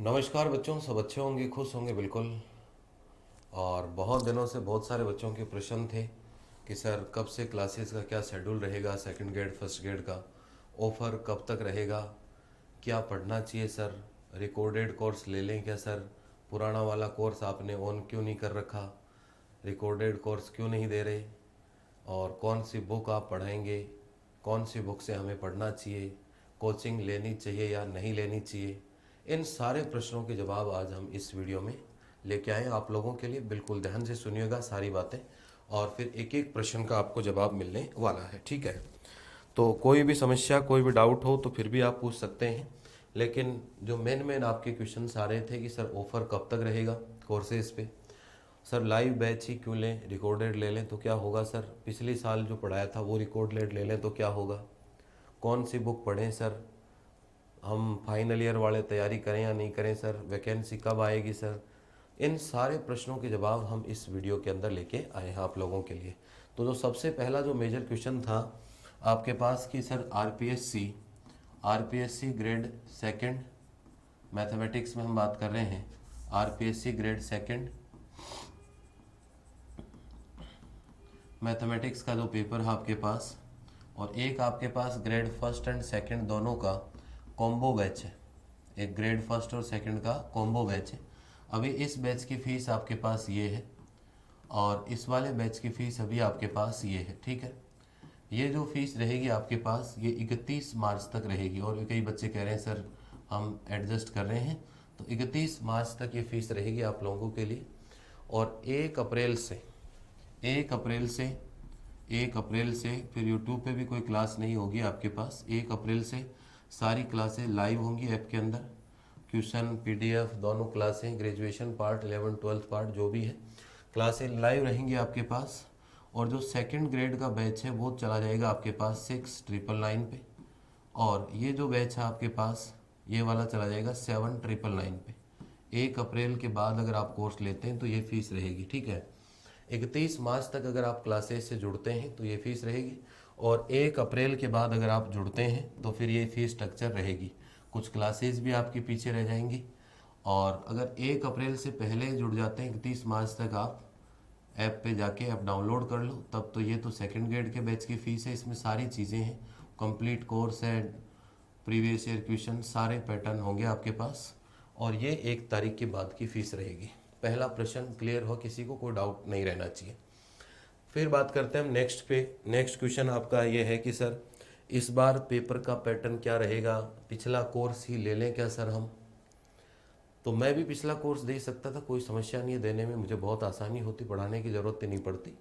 नमस्कार बच्चों, सब अच्छे होंगे, खुश होंगे बिल्कुल। और बहुत दिनों से बहुत सारे बच्चों के प्रश्न थे कि सर कब से क्लासेस का क्या शेड्यूल रहेगा, सेकंड ग्रेड फर्स्ट ग्रेड का ऑफ़र कब तक रहेगा, क्या पढ़ना चाहिए सर, रिकॉर्डेड कोर्स ले लें क्या सर, पुराना वाला कोर्स आपने ऑन क्यों नहीं कर रखा, रिकॉर्डेड कोर्स क्यों नहीं दे रहे, और कौन सी बुक आप पढ़ाएंगे, कौन सी बुक से हमें पढ़ना चाहिए, कोचिंग लेनी चाहिए या नहीं लेनी चाहिए। इन सारे प्रश्नों के जवाब आज हम इस वीडियो में लेके आए आप लोगों के लिए। बिल्कुल ध्यान से सुनिएगा सारी बातें, और फिर एक एक प्रश्न का आपको जवाब मिलने वाला है, ठीक है। तो कोई भी समस्या, कोई भी डाउट हो तो फिर भी आप पूछ सकते हैं। लेकिन जो मेन आपके क्वेश्चन आ रहे थे कि सर ऑफ़र कब तक रहेगा कोर्सेज पे, सर लाइव बैच ही क्यों लें, रिकॉर्डेड ले लें तो क्या होगा सर, पिछले साल जो पढ़ाया था वो रिकॉर्डेड ले लें तो क्या होगा, कौन सी बुक पढ़ें सर, हम फाइनल ईयर वाले तैयारी करें या नहीं करें सर, वैकेंसी कब आएगी सर। इन सारे प्रश्नों के जवाब हम इस वीडियो के अंदर लेके आए हैं आप लोगों के लिए। तो जो सबसे पहला जो मेजर क्वेश्चन था आपके पास कि sir RPSC grade second, mathematics में हम बात कर रहे हैं, आरपीएससी ग्रेड सेकंड मैथमेटिक्स का जो पेपर है आपके पास, और एक आपके पास ग्रेड फर्स्ट एंड सेकंड दोनों का कॉम्बो बैच है, एक ग्रेड फर्स्ट और सेकंड का कॉम्बो बैच है। अभी इस बैच की फ़ीस आपके पास ये है, और इस वाले बैच की फ़ीस अभी आपके पास ये है, ठीक है। ये जो फीस रहेगी आपके पास ये 31 मार्च तक रहेगी, और कई बच्चे कह रहे हैं सर हम एडजस्ट कर रहे हैं, तो 31 मार्च तक ये फ़ीस रहेगी आप लोगों के लिए। और 1 अप्रैल से फिर यूट्यूब पे भी कोई क्लास नहीं होगी आपके पास। 1 अप्रैल से सारी क्लासें लाइव होंगी ऐप के अंदर, क्वेश्चन पीडीएफ दोनों क्लासें, ग्रेजुएशन पार्ट 11 12 पार्ट जो भी है क्लासें लाइव रहेंगी आपके पास। और जो सेकंड ग्रेड का बैच है वो चला जाएगा आपके पास 6999 पे, और ये जो बैच है आपके पास ये वाला चला जाएगा 7999 पे। 1 अप्रैल के बाद अगर आप कोर्स लेते हैं तो ये फीस रहेगी, ठीक है। 31 मार्च तक अगर आप क्लासेस से जुड़ते हैं तो ये फीस रहेगी, और 1 अप्रैल के बाद अगर आप जुड़ते हैं तो फिर ये फीस स्ट्रक्चर रहेगी। कुछ क्लासेस भी आपके पीछे रह जाएंगी, और अगर 1 अप्रैल से पहले जुड़ जाते हैं 31 मार्च तक आप ऐप पे जाके ऐप डाउनलोड कर लो, तब तो ये तो सेकंड ग्रेड के बैच की फ़ीस है, इसमें सारी चीज़ें हैं, कंप्लीट कोर्स है, प्रीवियस ईयर क्वेश्चन सारे पैटर्न होंगे आपके पास, और ये 1 तारीख के बाद की फ़ीस रहेगी। पहला प्रश्न क्लियर हो, किसी को कोई डाउट नहीं रहना चाहिए। फिर बात करते हैं हम नेक्स्ट पे। नेक्स्ट क्वेश्चन आपका ये है कि सर इस बार पेपर का पैटर्न क्या रहेगा, पिछला कोर्स ही ले लें क्या सर हम। तो मैं भी पिछला कोर्स दे सकता था, कोई समस्या नहीं है देने में, मुझे बहुत आसानी होती, पढ़ाने की ज़रूरत ही नहीं पड़ती।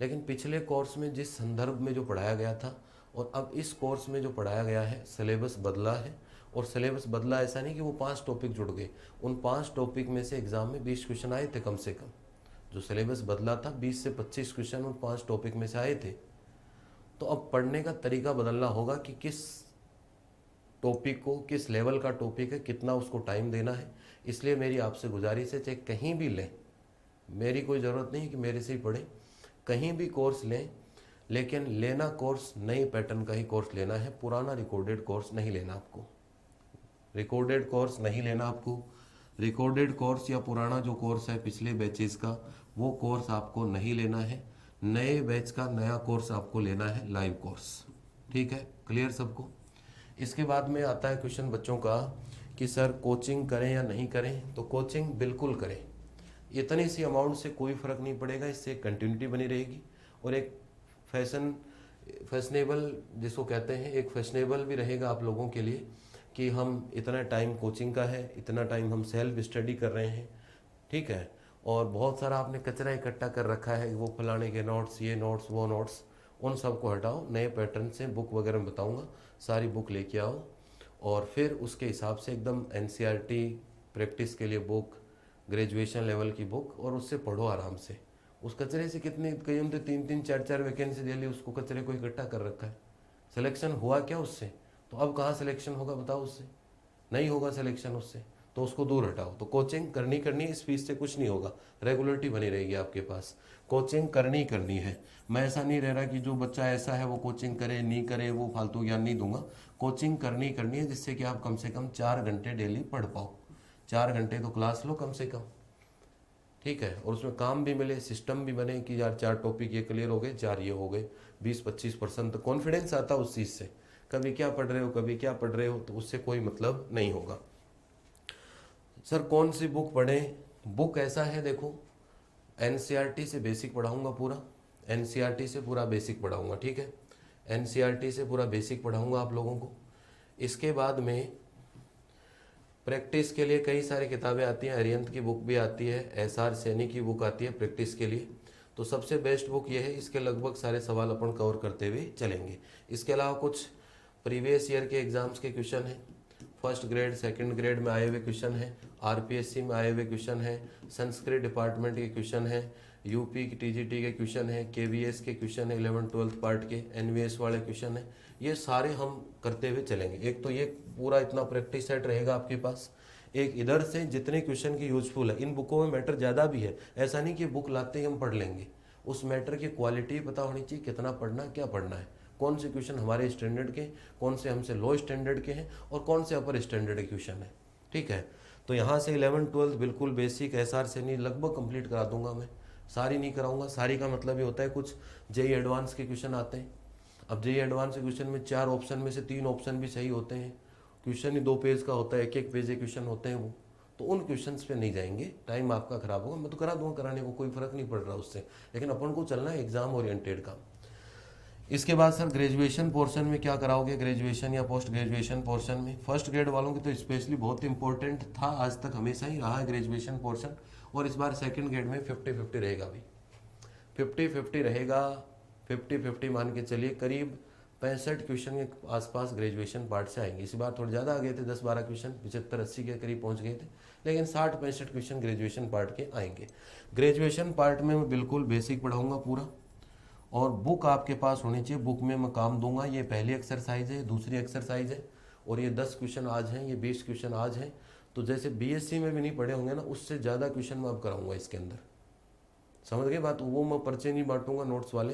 लेकिन पिछले कोर्स में जिस संदर्भ में जो पढ़ाया गया था और अब इस कोर्स में जो पढ़ाया गया है, सिलेबस बदला है। और सिलेबस बदला ऐसा नहीं कि वो 5 टॉपिक जुड़ गए, उन 5 टॉपिक में से एग्ज़ाम में 20 क्वेश्चन आए थे कम से कम। जो सिलेबस बदला था 20 से 25 क्वेश्चन उन 5 टॉपिक में से आए थे। तो अब पढ़ने का तरीका बदलना होगा कि किस टॉपिक को, किस लेवल का टॉपिक है, कितना उसको टाइम देना है। इसलिए मेरी आपसे गुजारिश है, चाहे कहीं भी लें, मेरी कोई ज़रूरत नहीं कि मेरे से ही पढ़ें, कहीं भी कोर्स लें, लेकिन लेना कोर्स नए पैटर्न का ही कोर्स लेना है, पुराना रिकॉर्डेड कोर्स नहीं लेना आपको। रिकॉर्डेड कोर्स नहीं लेना आपको, रिकॉर्डेड कोर्स या पुराना जो कोर्स है पिछले बैचेस का वो कोर्स आपको नहीं लेना है। नए बैच का नया कोर्स आपको लेना है, लाइव कोर्स, ठीक है। क्लियर सबको। इसके बाद में आता है क्वेश्चन बच्चों का कि सर कोचिंग करें या नहीं करें। तो कोचिंग बिल्कुल करें, इतनी सी अमाउंट से कोई फ़र्क नहीं पड़ेगा, इससे कंटिन्यूटी बनी रहेगी, और एक फैशनेबल जिसको कहते हैं, एक फैशनेबल भी रहेगा आप लोगों के लिए कि हम इतना टाइम कोचिंग का है, इतना टाइम हम सेल्फ स्टडी कर रहे हैं, ठीक है। और बहुत सारा आपने कचरा इकट्ठा कर रखा है, वो फलाने के नोट्स, ये नोट्स, वो नोट्स, उन सबको हटाओ, नए पैटर्न से बुक वगैरह में बताऊंगा, सारी बुक लेके आओ, और फिर उसके हिसाब से एकदम एनसीईआरटी प्रैक्टिस के लिए बुक, ग्रेजुएशन लेवल की बुक, और उससे पढ़ो आराम से। उस कचरे से कितने, कई हम तो 3 3 4 4 वैकेंसी दे ली, उसको कचरे को इकट्ठा कर रखा है, सिलेक्शन हुआ क्या उससे। तो अब कहाँ सिलेक्शन होगा बताओ, उससे नहीं होगा सिलेक्शन उससे, तो उसको दूर हटाओ। तो कोचिंग करनी करनी है, इस फीस से कुछ नहीं होगा, रेगुलरिटी बनी रहेगी आपके पास, कोचिंग करनी करनी है। मैं ऐसा नहीं रह रहा कि जो बच्चा ऐसा है वो कोचिंग करे नहीं करे, वो फालतू ज्ञान नहीं दूंगा। कोचिंग करनी करनी है जिससे कि आप कम से कम 4 घंटे डेली पढ़ पाओ। 4 घंटे तो क्लास लो कम से कम, ठीक है, और उसमें काम भी मिले, सिस्टम भी बने कि यार 4 टॉपिक ये क्लियर हो गए, 4 ये हो गए, 20-25% तो कॉन्फिडेंस आता उस चीज़ से। कभी क्या पढ़ रहे हो, कभी क्या पढ़ रहे हो, तो उससे कोई मतलब नहीं होगा। सर कौन सी बुक पढ़ें? बुक ऐसा है देखो, एनसीईआरटी से बेसिक पढ़ाऊंगा पूरा, एनसीईआरटी से पूरा बेसिक पढ़ाऊंगा, ठीक है, एनसीईआरटी से पूरा बेसिक पढ़ाऊंगा आप लोगों को। इसके बाद में प्रैक्टिस के लिए कई सारी किताबें आती हैं, अरिहंत की बुक भी आती है, एसआर सैनी की बुक आती है प्रैक्टिस के लिए, तो सबसे बेस्ट बुक ये है, इसके लगभग सारे सवाल अपन कवर करते हुए चलेंगे। इसके अलावा कुछ प्रीवियस ईयर के एग्जाम्स के क्वेश्चन हैं, फर्स्ट ग्रेड सेकंड ग्रेड में आए हुए क्वेश्चन हैं, आरपीएससी में आए हुए क्वेश्चन हैं, संस्कृत डिपार्टमेंट के क्वेश्चन हैं, यूपी की टीजीटी के क्वेश्चन हैं, केवीएस के क्वेश्चन है, 11th-12th पार्ट के एनवीएस वाले क्वेश्चन हैं, ये सारे हम करते हुए चलेंगे। एक तो ये पूरा इतना प्रैक्टिस सेट रहेगा आपके पास, एक इधर से जितने क्वेश्चन की यूजफुल है, इन बुकों में मैटर ज़्यादा भी है, ऐसा नहीं कि बुक लाते ही हम पढ़ लेंगे, उस मैटर की क्वालिटी पता होनी चाहिए, कितना पढ़ना, क्या पढ़ना है, कौन से क्वेश्चन हमारे स्टैंडर्ड के, कौन से हमसे लो स्टैंडर्ड के हैं, और कौन से अपर स्टैंडर्ड के क्वेश्चन है, ठीक है। तो यहाँ से 11th-12th बिल्कुल बेसिक एसआर से नहीं लगभग कंप्लीट करा दूंगा मैं, सारी नहीं कराऊंगा, सारी का मतलब ये होता है कुछ जेई एडवांस के क्वेश्चन आते हैं, अब जेई एडवांस के क्वेश्चन में 4 ऑप्शन में से 3 ऑप्शन भी सही होते हैं, क्वेश्चन ही 2 पेज का होता है, एक पेज के क्वेश्चन होते हैं वो, तो उन क्वेश्चंस पे नहीं जाएंगे, टाइम आपका खराब होगा, मैं तो करा दूंगा, कराने को कोई फर्क नहीं पड़ रहा उससे, लेकिन अपन को चलना है एग्जाम ओरिएंटेड काम। इसके बाद सर ग्रेजुएशन पोर्शन में क्या कराओगे, ग्रेजुएशन या पोस्ट ग्रेजुएशन पोर्शन में फर्स्ट ग्रेड वालों की तो स्पेशली बहुत इंपॉर्टेंट था, आज तक हमेशा ही रहा है ग्रेजुएशन पोर्शन, और इस बार सेकंड ग्रेड में 50-50 रहेगा, भी 50-50 रहेगा, 50-50 मान के चलिए, करीब 65 क्वेश्चन के आसपास ग्रेजुएशन पार्ट से आएंगे। इस बार थोड़े ज़्यादा आ गए थे, 10-12 क्वेश्चन 75-80 के करीब पहुंच गए थे, लेकिन 60-65 क्वेश्चन ग्रेजुएशन पार्ट के आएंगे। ग्रेजुएशन पार्ट में मैं बिल्कुल बेसिक पढ़ाऊंगा पूरा, और बुक आपके पास होनी चाहिए, बुक में मैं काम दूंगा, ये पहली एक्सरसाइज है, दूसरी एक्सरसाइज है, और ये 10 क्वेश्चन आज हैं, ये 20 क्वेश्चन आज हैं, तो जैसे बीएससी में भी नहीं पढ़े होंगे ना, उससे ज़्यादा क्वेश्चन मैं अब कराऊंगा इसके अंदर, समझ गए बात। वो मैं पर्चे नहीं बांटूंगा नोट्स वाले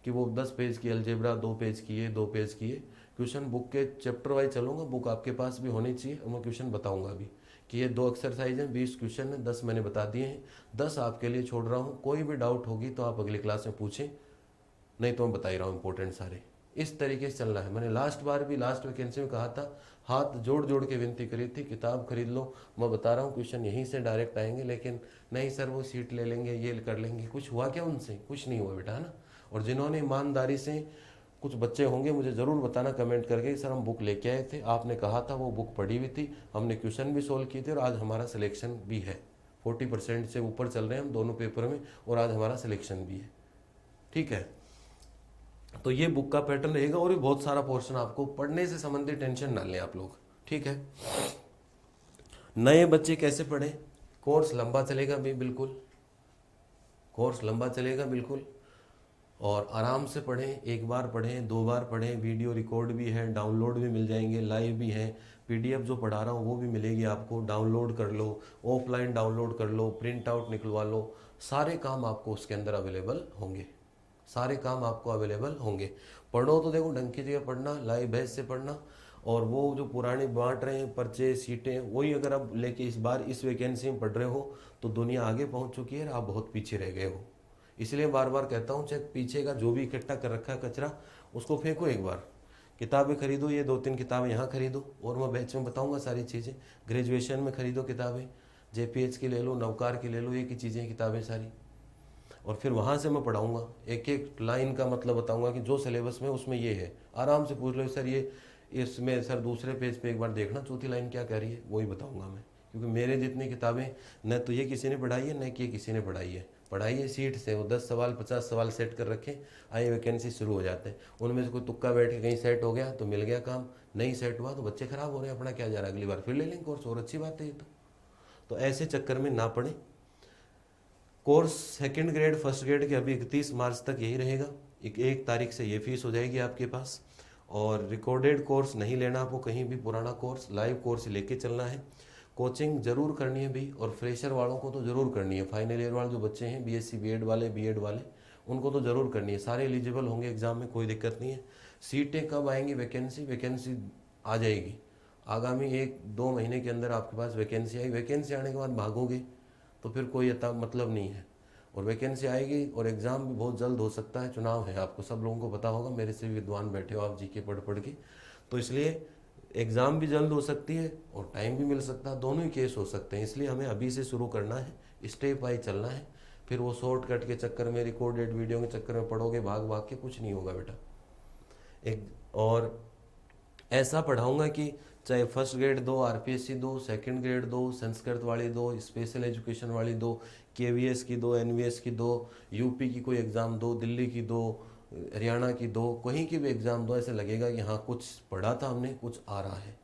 कि वो 10 पेज की अलजेब्रा, 2 पेज की ये, 2 पेज की ये, क्वेश्चन बुक के चैप्टर वाइज चलूंगा, बुक आपके पास भी होनी चाहिए, और मैं क्वेश्चन बताऊंगा अभी कि ये 2 एक्सरसाइज हैं, 20 क्वेश्चन है, 10 मैंने बता दिए हैं, 10 आपके लिए छोड़ रहा हूँ, कोई भी डाउट होगी तो आप अगली क्लास में पूछें, नहीं तो मैं बता ही रहा हूँ इंपॉर्टेंट सारे, इस तरीके से चलना है। मैंने लास्ट बार भी लास्ट वैकेंसी में कहा था, हाथ जोड़ जोड़ के विनती करी थी, किताब खरीद लो, मैं बता रहा हूँ क्वेश्चन यहीं से डायरेक्ट आएंगे, लेकिन नहीं सर वो सीट ले लेंगे, ये कर लेंगे, कुछ हुआ क्या उनसे? कुछ नहीं हुआ बेटा, है ना। और जिन्होंने ईमानदारी से, कुछ बच्चे होंगे मुझे ज़रूर बताना कमेंट करके, सर हम बुक लेके आए थे, आपने कहा था, वो बुक पढ़ी हुई थी, हमने क्वेश्चन भी सोल्व किए थे, और आज हमारा सिलेक्शन भी है, 40% से ऊपर चल रहे हैं हम दोनों पेपर में, और आज हमारा सिलेक्शन भी है, ठीक है। तो ये बुक का पैटर्न रहेगा, और भी बहुत सारा पोर्शन आपको पढ़ने से संबंधित टेंशन ना लें आप लोग, ठीक है। नए बच्चे कैसे पढ़ें? कोर्स लंबा चलेगा भी, बिल्कुल कोर्स लंबा चलेगा बिल्कुल, और आराम से पढ़ें, एक बार पढ़ें, 2 बार पढ़ें, वीडियो रिकॉर्ड भी है, डाउनलोड भी मिल जाएंगे, लाइव भी है, पीडीएफ जो पढ़ा रहा हूँ वो भी मिलेगी आपको, डाउनलोड कर लो, ऑफलाइन डाउनलोड कर लो, प्रिंट आउट निकलवा लो, सारे काम आपको उसके अंदर अवेलेबल होंगे, सारे काम आपको अवेलेबल होंगे। पढ़ो तो देखो ढंग की जगह पढ़ना, लाइव बैच से पढ़ना, और वो जो पुराने बांट रहे हैं पर्चे सीटें, वही अगर आप लेके इस बार इस वैकेंसी में पढ़ रहे हो तो दुनिया आगे पहुंच चुकी है, आप बहुत पीछे रह गए हो। इसलिए बार बार कहता हूँ, चाहे पीछे का जो भी इकट्ठा कर रखा है कचरा, उसको फेंको एक बार, किताबें खरीदो, ये 2-3 किताबें यहाँ खरीदो, और मैं बैच में बताऊँगा सारी चीज़ें, ग्रेजुएशन में खरीदो किताबें, जेपीएच की ले लो, नवकार की ले लो, एक ही चीज़ें किताबें सारी, और फिर वहाँ से मैं पढ़ाऊँगा, एक एक लाइन का मतलब बताऊँगा कि जो सिलेबस में उसमें ये है, आराम से पूछ लो सर ये इसमें सर दूसरे पेज पे एक बार देखना चौथी लाइन क्या कह रही है, वही बताऊँगा मैं, क्योंकि मेरे जितनी किताबें न तो ये किसी ने पढ़ाई है, न कि ये किसी ने पढ़ाई है सीट से, वो 10 सवाल 50 सवाल सेट कर रखे, आए वैकेंसी शुरू हो जाते हैं, उनमें से कोई तुक्का बैठ के कहीं सेट हो गया तो मिल गया काम, नहीं सेट हुआ तो बच्चे खराब हो रहे हैं, अपना क्या जा रहा है, अगली बार फिर ले लेंगे कोर्स, और अच्छी बात है ये तो ऐसे चक्कर में ना पड़े। Course second grade first grade के अभी 31 मार्च तक यही रहेगा, 1 तारीख से ये फीस हो जाएगी आपके पास, और रिकॉर्डेड कोर्स नहीं लेना आपको कहीं भी, पुराना कोर्स लाइव कोर्स लेके चलना है, कोचिंग जरूर करनी है भी, और फ्रेशर वालों को तो जरूर करनी है, फाइनल ईयर वाले जो बच्चे हैं बीएससी बीएड वाले बीएड वाले, उनको तो जरूर करनी है, सारे एलिजिबल होंगे एग्जाम में, कोई दिक्कत नहीं है। सीटें कब आएंगी, वैकेंसी आ जाएगी, आगामी 1-2 महीने के अंदर आपके पास वैकेंसी आई, वैकेंसी आने के बाद भागोगे तो फिर कोई मतलब नहीं है। और वैकेंसी आएगी और एग्ज़ाम भी बहुत जल्द हो सकता है, चुनाव है, आपको सब लोगों को पता होगा, मेरे से भी विद्वान बैठे हो आप जीके पढ़ पढ़ के। तो इसलिए एग्ज़ाम भी जल्द हो सकती है और टाइम भी मिल सकता है, दोनों ही केस हो सकते हैं। इसलिए हमें अभी से शुरू करना है, स्टेप बाई चलना है। फिर वो शॉर्टकट के चक्कर में, रिकॉर्डेड वीडियो के चक्कर में पढ़ोगे भाग भाग के, कुछ नहीं होगा बेटा। एक और ऐसा पढ़ाऊंगा कि चाहे फर्स्ट ग्रेड दो, आरपीएससी दो, सेकंड ग्रेड दो, संस्कृत वाली दो, स्पेशल एजुकेशन वाली दो, केवीएस की दो, एनवीएस की दो, यूपी की कोई एग्ज़ाम दो, दिल्ली की दो, हरियाणा की दो, कहीं की भी एग्ज़ाम दो, ऐसे लगेगा कि हाँ कुछ पढ़ा था हमने, कुछ आ रहा है।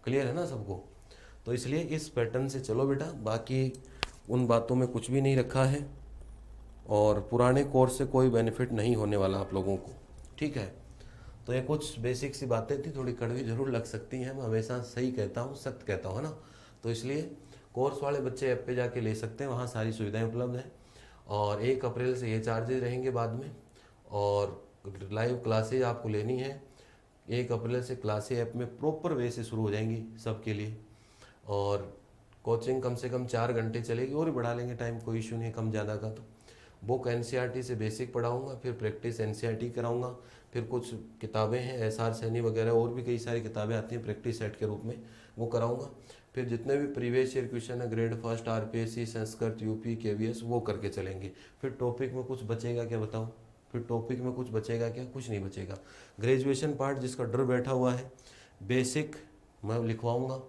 क्लियर है ना सबको? तो इसलिए इस पैटर्न से चलो बेटा, बाकी उन बातों में कुछ भी नहीं रखा है और पुराने कोर्स से कोई बेनिफिट नहीं होने वाला आप लोगों को, ठीक है। तो ये कुछ बेसिक सी बातें थी, थोड़ी कड़वी जरूर लग सकती हैं, मैं हमेशा सही कहता हूँ, सख्त कहता हूँ, है ना। तो इसलिए कोर्स वाले बच्चे ऐप पे जाके ले सकते हैं, वहाँ सारी सुविधाएं उपलब्ध हैं। और 1 अप्रैल से ये चार्जेज रहेंगे बाद में, और लाइव क्लासेज आपको लेनी है 1 अप्रैल से क्लासेज ऐप में प्रॉपर वे से शुरू हो जाएंगी सबके लिए। और कोचिंग कम से कम 4 घंटे चलेगी, और भी बढ़ा लेंगे टाइम, कोई इशू नहीं है कम ज़्यादा का। तो बुक एनसीईआरटी से बेसिक पढ़ाऊंगा, फिर प्रैक्टिस एनसीईआरटी कराऊंगा, फिर कुछ किताबें हैं एसआर सैनी वगैरह, और भी कई सारी किताबें आती हैं प्रैक्टिस सेट के रूप में, वो कराऊंगा। फिर जितने भी प्रीवियस ईयर क्वेश्चन है, grade first, RPSC, Sanskrit, UP, KVS, वो करके चलेंगे। फिर टॉपिक में कुछ बचेगा क्या बताओ? फिर टॉपिक में कुछ बचेगा क्या? कुछ नहीं बचेगा। ग्रेजुएशन पार्ट जिसका डर बैठा हुआ है, बेसिक मैं लिखवाऊंगा,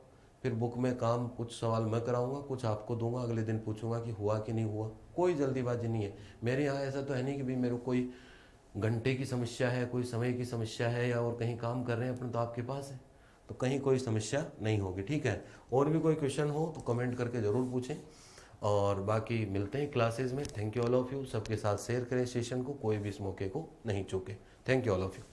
फिर बुक में काम कुछ सवाल मैं कराऊंगा, कुछ आपको दूंगा, अगले दिन पूछूंगा कि हुआ कि नहीं हुआ। कोई जल्दीबाजी नहीं है मेरे यहाँ। ऐसा तो है नहीं कि भाई मेरे को कोई घंटे की समस्या है, कोई समय की समस्या है, या और कहीं काम कर रहे हैं अपने, तो आपके पास है, तो कहीं कोई समस्या नहीं होगी, ठीक है। और भी कोई क्वेश्चन हो तो कमेंट करके ज़रूर पूछें, और बाकी मिलते हैं क्लासेज में। Thank you all of you. सबके साथ शेयर करें सेशन को, कोई भी इस मौके को नहीं चूके। Thank you all of you.